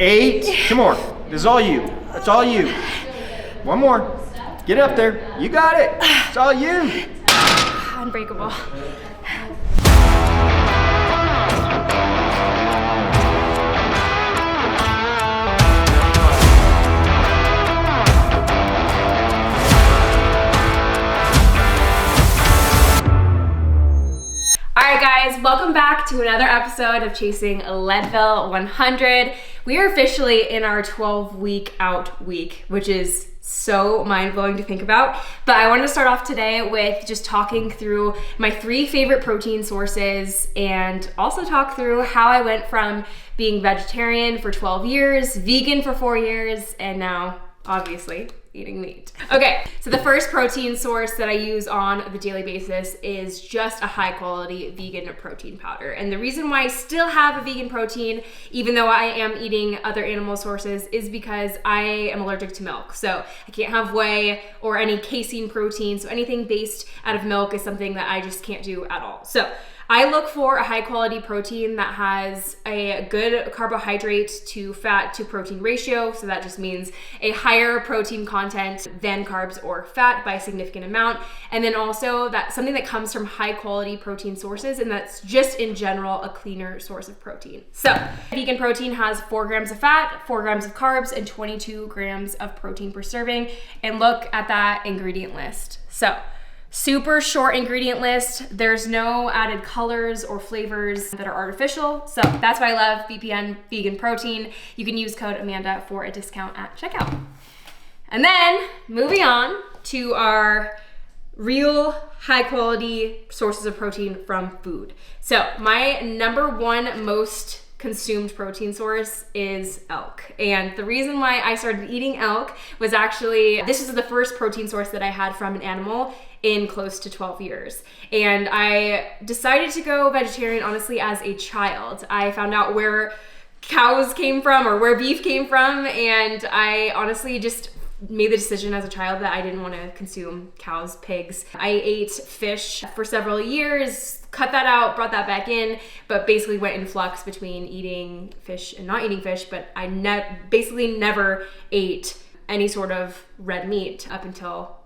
8. 2 more. This is all you. That's all you. 1 more. Get up there. You got it. It's all you. Unbreakable. Alright guys, welcome back to another episode of Chasing Leadville 100. We are officially in our 12-week out week, which is so mind-blowing to think about. But I wanted to start off today with just talking through my 3 favorite protein sources and also talk through how I went from being vegetarian for 12 years, vegan for 4 years, and now, obviously, eating meat. Okay, so the first protein source that I use on the daily basis is just a high quality vegan protein powder. And the reason why I still have a vegan protein, even though I am eating other animal sources, is because I am allergic to milk. So I can't have whey or any casein protein. So anything based out of milk is something that I just can't do at all. So I look for a high quality protein that has a good carbohydrate to fat to protein ratio. So that just means a higher protein content than carbs or fat by a significant amount. And then also that's something that comes from high quality protein sources, and that's just in general a cleaner source of protein. So vegan protein has 4 grams of fat, 4 grams of carbs, and 22 grams of protein per serving. And look at that ingredient list. So super short ingredient list. There's no added colors or flavors that are artificial. So that's why I love BPN vegan protein. You can use code Amanda for a discount at checkout. And then moving on to our real high quality sources of protein from food. So my number 1 most consumed protein source is elk. And the reason why I started eating elk was actually, this is the first protein source that I had from an animal in close to 12 years. And I decided to go vegetarian, honestly, as a child. I found out where cows came from or where beef came from, and I honestly just made the decision as a child that I didn't want to consume cows, pigs. I ate fish for several years, cut that out, brought that back in, but basically went in flux between eating fish and not eating fish. But I basically never ate any sort of red meat up until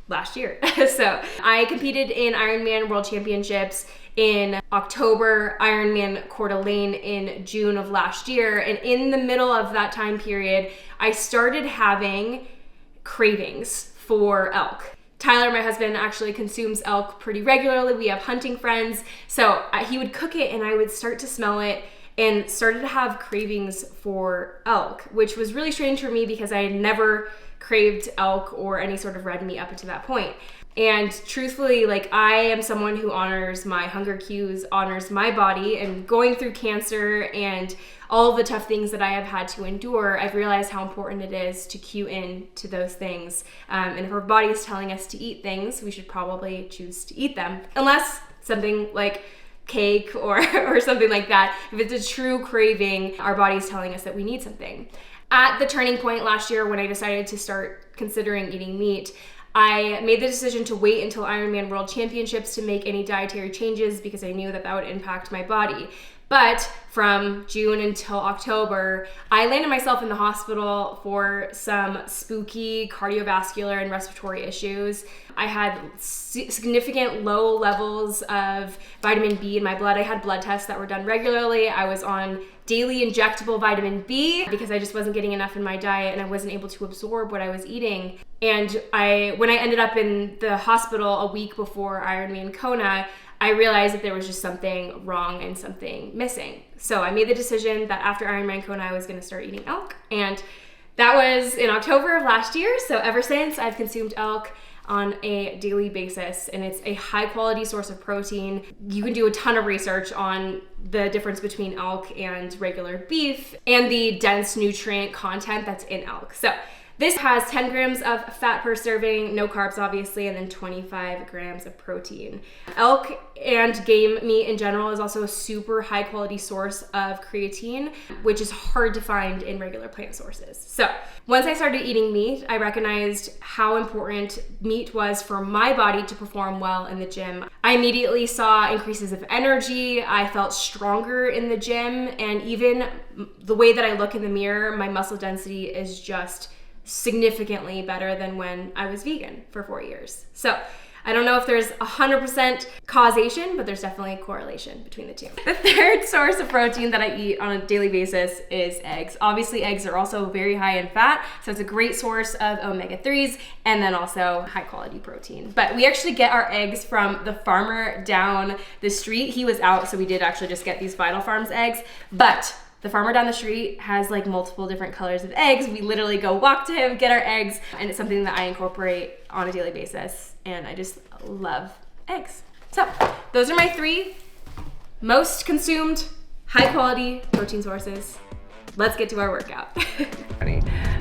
last year. So I competed in Ironman World Championships in October, Ironman Coeur d'Alene in June of last year. And in the middle of that time period, I started having cravings for elk. Tyler, my husband, actually consumes elk pretty regularly. We have hunting friends. So he would cook it and I would start to smell it and started to have cravings for elk, which was really strange for me because I had never craved elk or any sort of red meat up until that point. And truthfully, like, I am someone who honors my hunger cues, honors my body, and going through cancer and all of the tough things that I have had to endure, I've realized how important it is to cue in to those things. And if our body is telling us to eat things, we should probably choose to eat them. Unless something like cake or something like that. If it's a true craving, our body is telling us that we need something. At the turning point last year when I decided to start considering eating meat, I made the decision to wait until Ironman World Championships to make any dietary changes because I knew that that would impact my body. But from June until October, I landed myself in the hospital for some spooky cardiovascular and respiratory issues. I had significant low levels of vitamin B in my blood. I had blood tests that were done regularly. I was on daily injectable vitamin B because I just wasn't getting enough in my diet and I wasn't able to absorb what I was eating. And when I ended up in the hospital a week before Ironman Kona, I realized that there was just something wrong and something missing. So I made the decision that after Ironman Kona, I was going to start eating elk. And that was in October of last year. So ever since, I've consumed elk on a daily basis, and it's a high quality source of protein. You can do a ton of research on the difference between elk and regular beef and the dense nutrient content that's in elk. So This has 10 grams of fat per serving, no carbs obviously, and then 25 grams of protein. Elk and game meat in general is also a super high quality source of creatine, which is hard to find in regular plant sources. So once I started eating meat, I recognized how important meat was for my body to perform well in the gym. I immediately saw increases of energy, I felt stronger in the gym, and even the way that I look in the mirror, my muscle density is just significantly better than when I was vegan for 4 years. So I don't know if there's 100% causation, but there's definitely a correlation between the two. The third source of protein that I eat on a daily basis is eggs. Obviously, eggs are also very high in fat, so it's a great source of omega-3s and then also high quality protein. But we actually get our eggs from the farmer down the street. He was out, so we did actually just get these Vital Farms eggs, but the farmer down the street has like multiple different colors of eggs. We literally go walk to him, get our eggs, and it's something that I incorporate on a daily basis. And I just love eggs. So those are my 3 most consumed high quality protein sources. Let's get to our workout.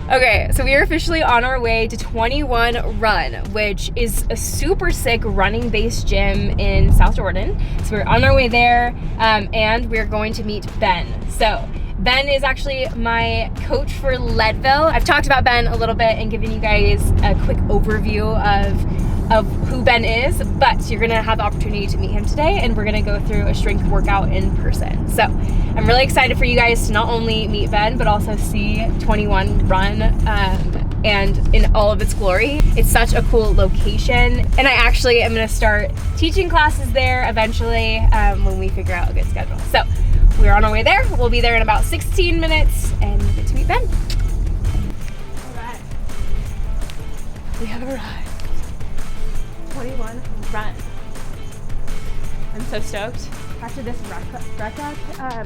Okay, so we are officially on our way to 21 Run, which is a super sick running based gym in South Jordan. So we're on our way there, and we're going to meet Ben. So Ben is actually my coach for Leadville. I've talked about Ben a little bit and given you guys a quick overview of who Ben is, but you're gonna have the opportunity to meet him today, and we're gonna go through a strength workout in person. So I'm really excited for you guys to not only meet Ben, but also see 21 Run and in all of its glory. It's such a cool location, and I actually am gonna start teaching classes there eventually when we figure out a good schedule. So we're on our way there. We'll be there in about 16 minutes and we'll get to meet Ben. All right. We have arrived. 21 Run. I'm so stoked. After this rec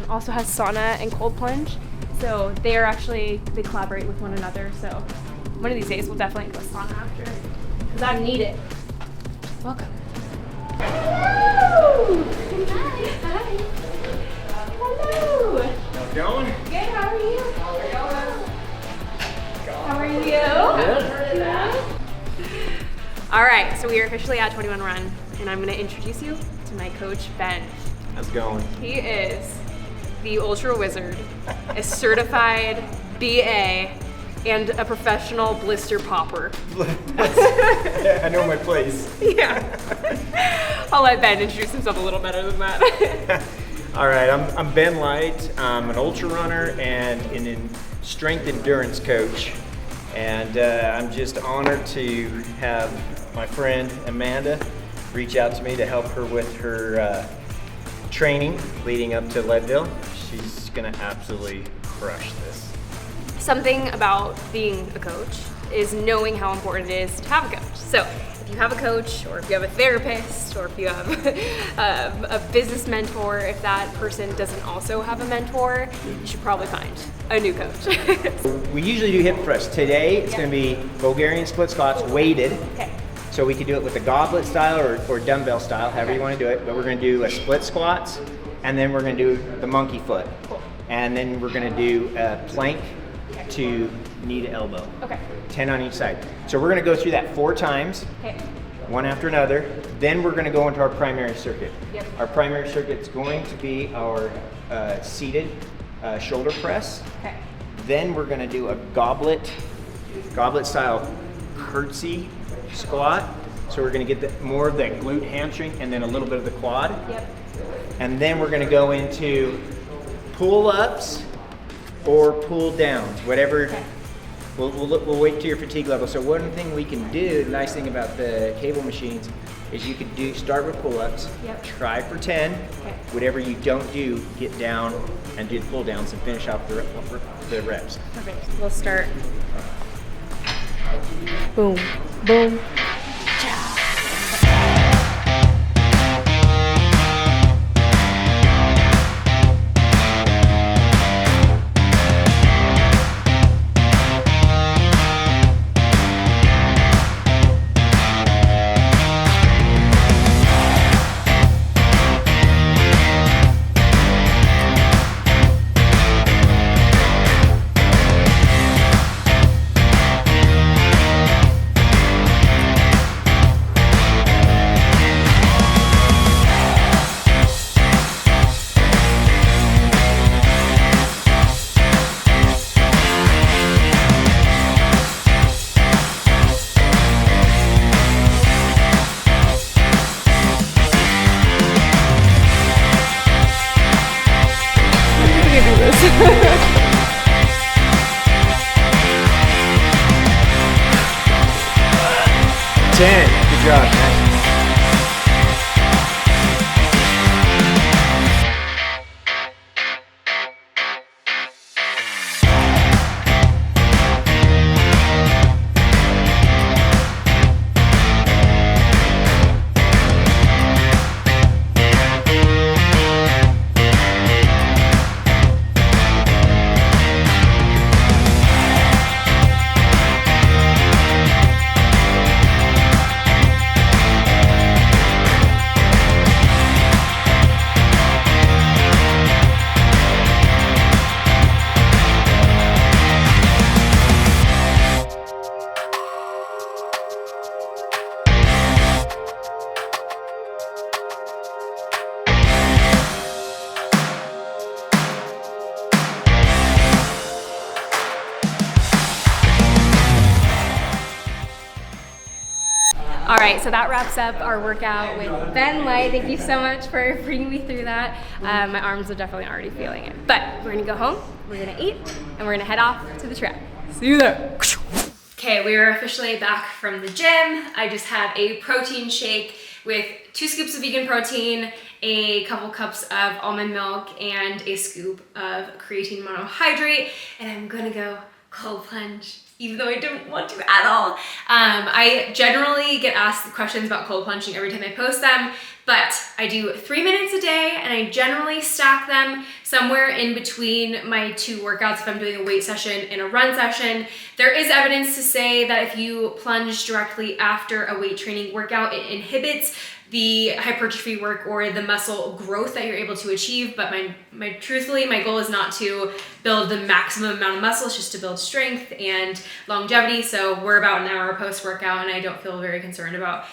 also has sauna and cold plunge. So they collaborate with one another. So one of these days we'll definitely go sauna after, because I need it. Welcome. Hello! Hi. Hello! How's it going? Good, how are you? How are you? Good. Yeah. All right, so we are officially at 21 Run, and I'm gonna introduce you to my coach, Ben. How's it going? He is the Ultra Wizard, a certified BA, and a professional blister popper. I know my place. Yeah. I'll let Ben introduce himself a little better than that. All right, I'm Ben Light. I'm an ultra runner and an strength endurance coach. And I'm just honored to have my friend Amanda reach out to me to help her with her training leading up to Leadville. She's gonna absolutely crush this. Something about being a coach is knowing how important it is to have a coach. So if you have a coach, or if you have a therapist, or if you have a business mentor, if that person doesn't also have a mentor, you should probably find a new coach. We usually do hip thrusts. Today it's going to be Bulgarian split squats weighted. Okay. So we can do it with the goblet style or dumbbell style, however you want to do it. But we're going to do a split squats, and then we're going to do the monkey foot. Cool. And then we're going to do a plank to knee to elbow. Okay. 10 on each side. So we're going to go through that 4 times, Okay. one after another. Then we're going to go into our primary circuit. Yep. Our primary circuit is going to be our seated shoulder press. Okay. Then we're going to do a goblet style curtsy squat. So we're going to get more of that glute hamstring and then a little bit of the quad. Yep. And then we're going to go into pull-ups or pull downs, whatever. Okay. We'll wait to your fatigue level. So one thing we can do, the nice thing about the cable machines, is you could start with pull-ups, Yep. try for 10, Okay. whatever you don't do, get down and do the pull downs and finish off the reps. Perfect. We'll start. Boom. Boom. 10. Good job, man. All right, so that wraps up our workout with Ben Light. Thank you so much for bringing me through that. My arms are definitely already feeling it. But we're gonna go home, we're gonna eat, and we're gonna head off to the track. See you there. Okay, we are officially back from the gym. I just had a protein shake with 2 scoops of vegan protein, a couple cups of almond milk, and a scoop of creatine monohydrate, and I'm gonna go cold plunge, even though I don't want to at all. I generally get asked questions about cold plunging every time I post them, but I do 3 minutes a day, and I generally stack them somewhere in between my 2 workouts if I'm doing a weight session and a run session. There is evidence to say that if you plunge directly after a weight training workout, it inhibits the hypertrophy work or the muscle growth that you're able to achieve. But truthfully, my goal is not to build the maximum amount of muscle, it's just to build strength and longevity. So we're about an hour post-workout, and I don't feel very concerned about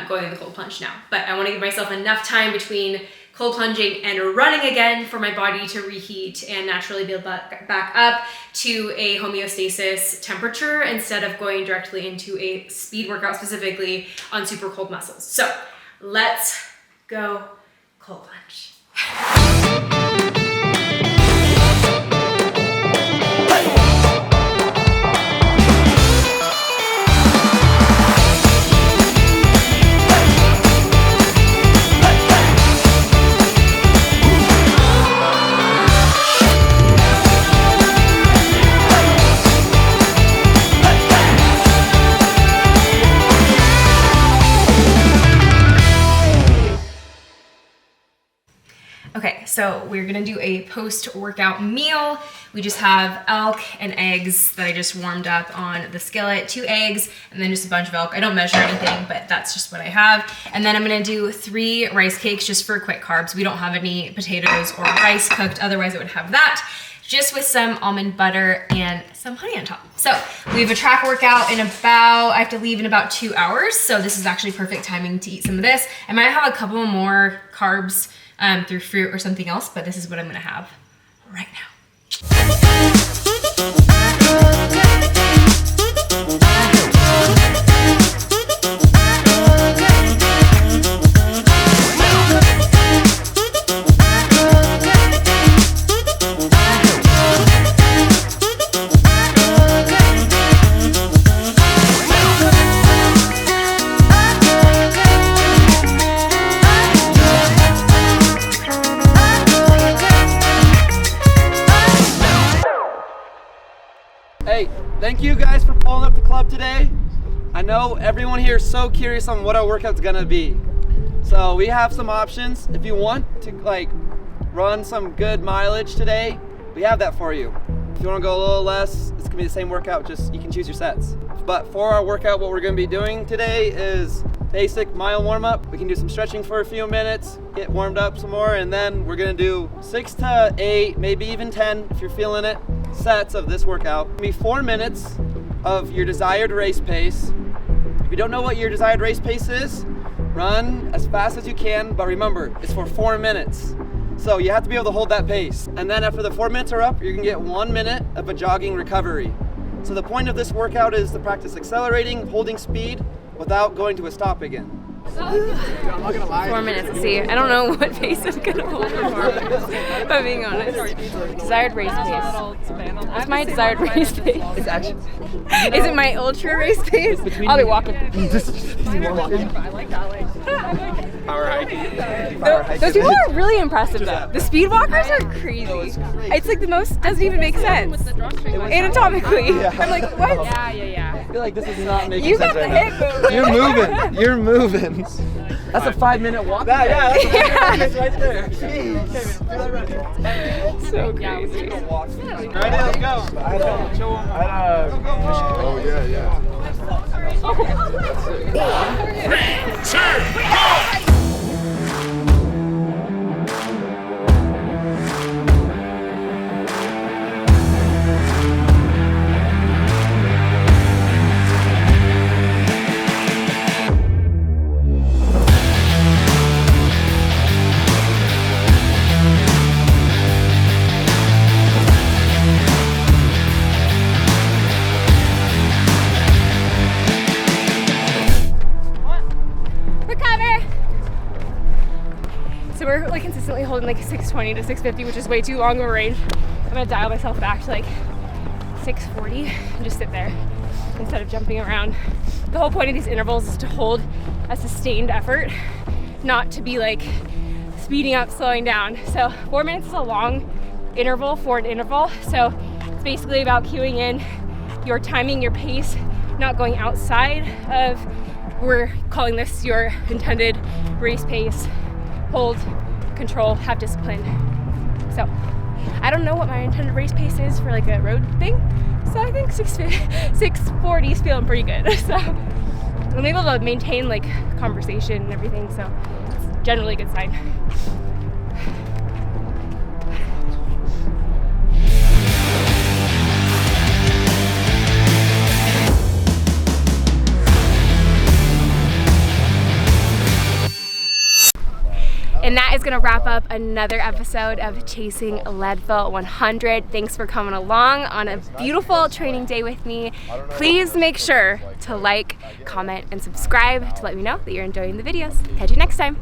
going in the cold plunge now. But I want to give myself enough time between cold plunging and running again for my body to reheat and naturally build back up to a homeostasis temperature instead of going directly into a speed workout specifically on super cold muscles. So let's go cold plunge. Okay, so we're gonna do a post-workout meal. We just have elk and eggs that I just warmed up on the skillet, 2 eggs, and then just a bunch of elk. I don't measure anything, but that's just what I have. And then I'm gonna do 3 rice cakes just for quick carbs. We don't have any potatoes or rice cooked, otherwise I would have that, just with some almond butter and some honey on top. So we have a track workout in I have to leave in about 2 hours, so this is actually perfect timing to eat some of this. I might have a couple more carbs through fruit or something else, but this is what I'm gonna have right now. Hey, thank you guys for pulling up the club today. I know everyone here is so curious on what our workout's gonna be. So we have some options. If you want to run some good mileage today, we have that for you. If you wanna go a little less, it's gonna be the same workout, just you can choose your sets. But for our workout, what we're gonna be doing today is basic mile warm up. We can do some stretching for a few minutes, get warmed up some more, and then we're gonna do 6 to 8, maybe even 10 if you're feeling it, sets of this workout. It'll be 4 minutes of your desired race pace. If you don't know what your desired race pace is, run as fast as you can, but remember, it's for 4 minutes. So you have to be able to hold that pace. And then after the 4 minutes are up, you're gonna get 1 minute of a jogging recovery. So the point of this workout is to practice accelerating, holding speed, without going to a stop again. I'm not gonna lie. 4 minutes. Let's see. I don't know what pace I'm gonna hold for 4 minutes. If I'm being honest. Desired race pace. What's my desired race pace? It's actually. Is it my ultra race pace? I'll be walking. Power hiking. Those people are really impressive though. The speed walkers are crazy. It's like the most, doesn't even make sense. Anatomically. I'm like, what? I feel like this is not making You sense got the right hip now. movement. You're moving. You're moving. That's a 5-minute walk. Yeah, that's right there. Jeez. So crazy. Ready? Let's go. Oh, yeah. So we're like consistently holding like 620 to 650, which is way too long of a range. I'm gonna dial myself back to like 640 and just sit there instead of jumping around. The whole point of these intervals is to hold a sustained effort, not to be like speeding up, slowing down. So 4 minutes is a long interval for an interval. So it's basically about cueing in your timing, your pace, not going outside of, we're calling this your intended race pace. Hold, control, have discipline. So I don't know what my intended race pace is for like a road thing. So I think 640 is feeling pretty good. So I'm able to maintain like conversation and everything. So it's generally a good sign. And that is gonna wrap up another episode of Chasing Leadville 100. Thanks for coming along on a beautiful training day with me. Please make sure to like, comment, and subscribe to let me know that you're enjoying the videos. Catch you next time.